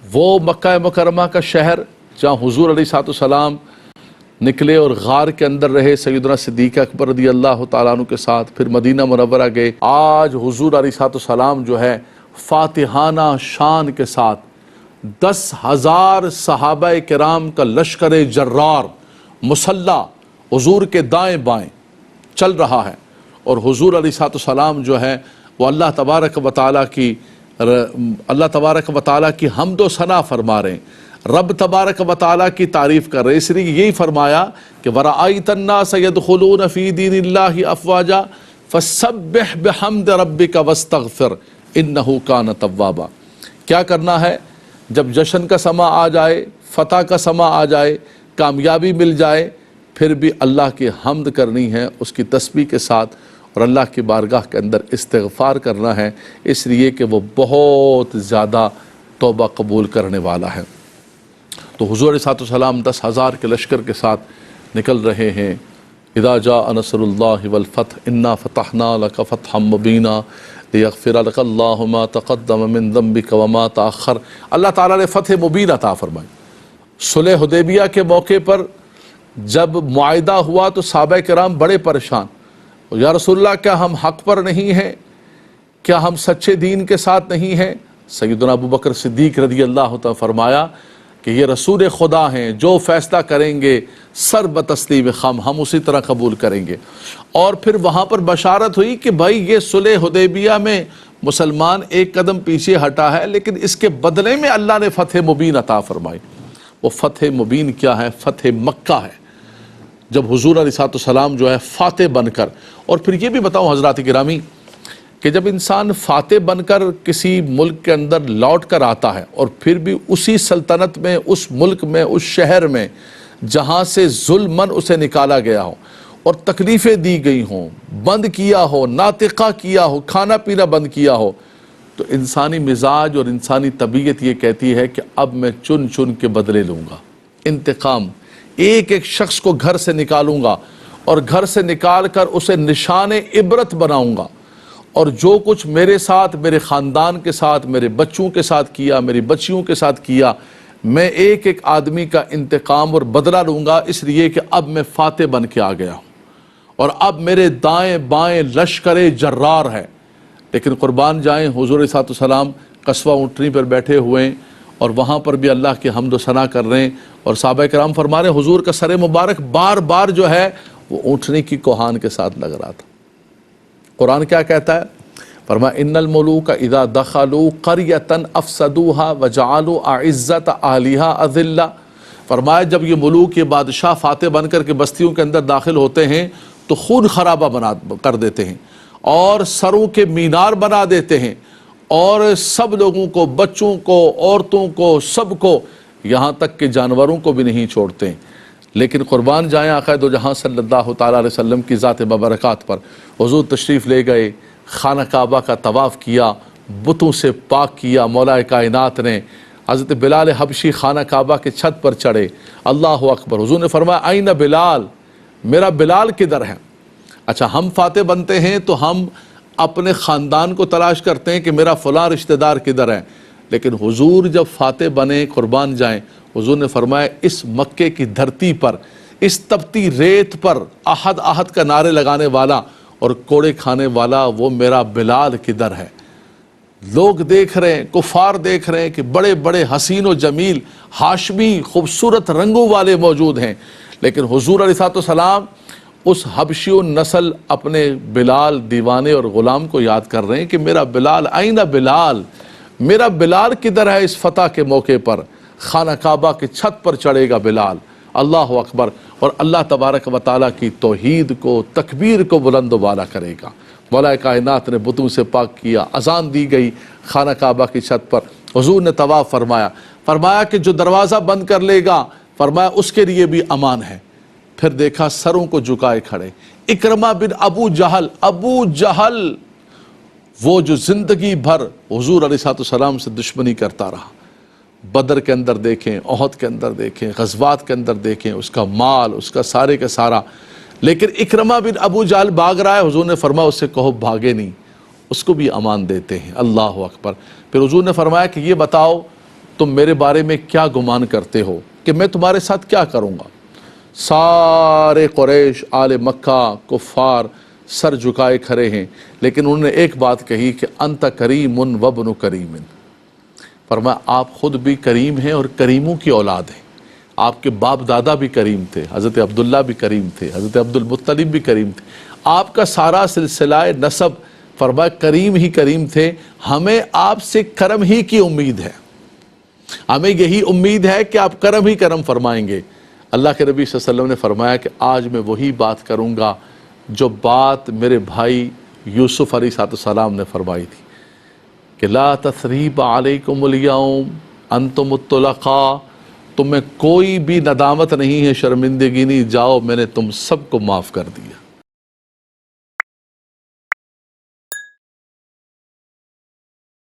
وہ مکہ مکرمہ کا شہر جہاں حضور علیہ السلام نکلے اور غار کے اندر رہے سیدنا صدیق اکبر رضی اللہ تعالیٰ عنہ کے ساتھ، پھر مدینہ منورہ گئے۔ آج حضور علیہ السلام جو ہے فاتحانہ شان کے ساتھ 10,000 صحابہ کرام کا لشکر جرار مسلح حضور کے دائیں بائیں چل رہا ہے، اور حضور علیہ السلام جو ہے وہ اللہ تبارک و تعالیٰ کی حمد و ثنا فرما رہے ہیں، رب تبارک و تعالیٰ کی تعریف کر رہے ہیں۔ اس لیے یہی فرمایا کہ وَرَأَيْتَ النَّاسَ يَدْخُلُونَ فِي دِينِ اللَّهِ أَفْوَاجًا فَسَبِّحْ بِحَمْدِ رَبِّكَ وَاسْتَغْفِرْ إِنَّهُ كَانَ تَوَّابًا۔ کیا کرنا ہے؟ جب جشن کا سما آ جائے، فتح کا سما آ جائے، کامیابی مل جائے، پھر بھی اللہ کی حمد کرنی ہے اس کی تسبیح کے ساتھ، اور اللہ کی بارگاہ کے اندر استغفار کرنا ہے، اس لیے کہ وہ بہت زیادہ توبہ قبول کرنے والا ہے۔ تو حضور علیہ السلام 10,000 کے لشکر کے ساتھ نکل رہے ہیں۔ اذا جاء نصر اللہ والفتح انا فتحنا لک فتحا مبینا لیغفر لک اللہ ما تقدم من ذنبک وما تاخر۔ اللہ تعالیٰ نے فتح مبین عطا فرمائی۔ صلح حدیبیہ کے موقع پر جب معاہدہ ہوا تو صحابہ کرام بڑے پریشان، یا رسول اللہ کیا ہم حق پر نہیں ہیں؟ کیا ہم سچے دین کے ساتھ نہیں ہیں؟ سیدنا ابو بکر صدیق رضی اللہ عنہ فرمایا کہ یہ رسول خدا ہیں، جو فیصلہ کریں گے سر بتسلیم خم، ہم اسی طرح قبول کریں گے۔ اور پھر وہاں پر بشارت ہوئی کہ بھائی یہ صلح حدیبیہ میں مسلمان ایک قدم پیچھے ہٹا ہے، لیکن اس کے بدلے میں اللہ نے فتح مبین عطا فرمائی۔ وہ فتح مبین کیا ہے؟ فتح مکہ ہے، جب حضور علیہ السلام جو ہے فاتح بن کر، اور پھر یہ بھی بتاؤں حضرات گرامی کہ جب انسان فاتح بن کر کسی ملک کے اندر لوٹ کر آتا ہے، اور پھر بھی اسی سلطنت میں، اس ملک میں، اس شہر میں جہاں سے ظلماً اسے نکالا گیا ہو اور تکلیفیں دی گئی ہوں، بند کیا ہو، ناطقہ کیا ہو، کھانا پینا بند کیا ہو، تو انسانی مزاج اور انسانی طبیعت یہ کہتی ہے کہ اب میں چن چن کے بدلے لوں گا، انتقام، ایک ایک شخص کو گھر سے نکالوں گا اور گھر سے نکال کر اسے نشان عبرت بناؤں گا، اور جو کچھ میرے ساتھ، میرے خاندان کے ساتھ، میرے بچوں کے ساتھ کیا، میری بچیوں کے ساتھ کیا، میں ایک ایک آدمی کا انتقام اور بدلہ لوں گا، اس لیے کہ اب میں فاتح بن کے آ گیا ہوں، اور اب میرے دائیں بائیں لشکر جرار ہے۔ لیکن قربان جائیں حضور علیہ السلام قصوہ اونٹنی پر بیٹھے ہوئے ہیں، اور وہاں پر بھی اللہ کی حمد و ثنا کر رہے ہیں، اور صحابہ کرام فرما رہے ہیں حضور کا سر مبارک بار بار جو ہے وہ اونٹنی کی کوہان کے ساتھ لگ رہا تھا۔ قرآن کیا کہتا ہے؟ فرمایا ان الملوک اذا دخلوا قریۃ افسدوها وجعلوا اعزۃ اہلها اذلہ۔ فرمایا جب یہ ملوک، یہ بادشاہ فاتح بن کر کے بستیوں کے اندر داخل ہوتے ہیں تو خون خرابہ کر دیتے ہیں، اور سروں کے مینار بنا دیتے ہیں، اور سب لوگوں کو، بچوں کو، عورتوں کو، سب کو، یہاں تک کہ جانوروں کو بھی نہیں چھوڑتے۔ لیکن قربان جائیں آقا دو جہاں صلی اللہ تعالیٰ علیہ وسلم کی ذات مبارکات پر، حضور تشریف لے گئے، خانہ کعبہ کا طواف کیا، بتوں سے پاک کیا مولا کائنات نے۔ حضرت بلال حبشی خانہ کعبہ کے چھت پر چڑھے، اللہ اکبر، حضور نے فرمایا آئین بلال، میرا بلال کدھر ہے؟ اچھا ہم فاتح بنتے ہیں تو ہم اپنے خاندان کو تلاش کرتے ہیں کہ میرا فلاں رشتہ دار کدھر ہے، لیکن حضور جب فاتح بنے، قربان جائیں، حضور نے فرمایا اس مکے کی دھرتی پر، اس تپتی ریت پر احد احد کا نعرے لگانے والا اور کوڑے کھانے والا وہ میرا بلال کدھر ہے؟ لوگ دیکھ رہے ہیں، کفار دیکھ رہے ہیں کہ بڑے بڑے حسین و جمیل ہاشمی خوبصورت رنگوں والے موجود ہیں، لیکن حضور علیہ السلام اس حبشی نسل اپنے بلال دیوانے اور غلام کو یاد کر رہے ہیں کہ میرا بلال آئین بلال، میرا بلال کدھر ہے؟ اس فتح کے موقع پر خانہ کعبہ کے چھت پر چڑھے گا بلال، اللہ اکبر، اور اللہ تبارک و تعالیٰ کی توحید کو، تکبیر کو بلند و بالا کرے گا۔ مولا کائنات نے بتوں سے پاک کیا، اذان دی گئی خانہ کعبہ کی چھت پر، حضور نے طواف فرمایا کہ جو دروازہ بند کر لے گا، فرمایا اس کے لیے بھی امان ہے۔ پھر دیکھا سروں کو جھکائے کھڑے اکرمہ بن ابو جہل، وہ جو زندگی بھر حضور علیہ السلام سے دشمنی کرتا رہا، بدر کے اندر دیکھیں، احد کے اندر دیکھیں، غزوات کے اندر دیکھیں، اس کا مال، اس کا سارے کا سارا، لیکن اکرمہ بن ابو جہل بھاگ رہا ہے، حضور نے فرمایا اس سے کہو بھاگے نہیں، اس کو بھی امان دیتے ہیں، اللہ اکبر۔ پھر حضور نے فرمایا کہ یہ بتاؤ تم میرے بارے میں کیا گمان کرتے ہو کہ میں تمہارے ساتھ کیا کروں گا؟ سارے قریش آل مکہ کفار سر جھکائے کھڑے ہیں، لیکن انہوں نے ایک بات کہی کہ انت کریم وابن کریم، فرمایا آپ خود بھی کریم ہیں اور کریموں کی اولاد ہیں، آپ کے باپ دادا بھی کریم تھے، حضرت عبداللہ بھی کریم تھے، حضرت عبد المطلب بھی کریم تھے، آپ کا سارا سلسلہ نسب فرمایا کریم ہی کریم تھے، ہمیں آپ سے کرم ہی کی امید ہے، ہمیں یہی امید ہے کہ آپ کرم ہی کرم فرمائیں گے۔ اللہ کے نبی صلی اللہ علیہ وسلم نے فرمایا کہ آج میں وہی بات کروں گا جو بات میرے بھائی یوسف علیہ السلام نے فرمائی تھی کہ لا تثریب علیکم الیوم انتم الطلقاء، تمہیں کوئی بھی ندامت نہیں ہے، شرمندگی نہیں، جاؤ میں نے تم سب کو معاف کر دیا۔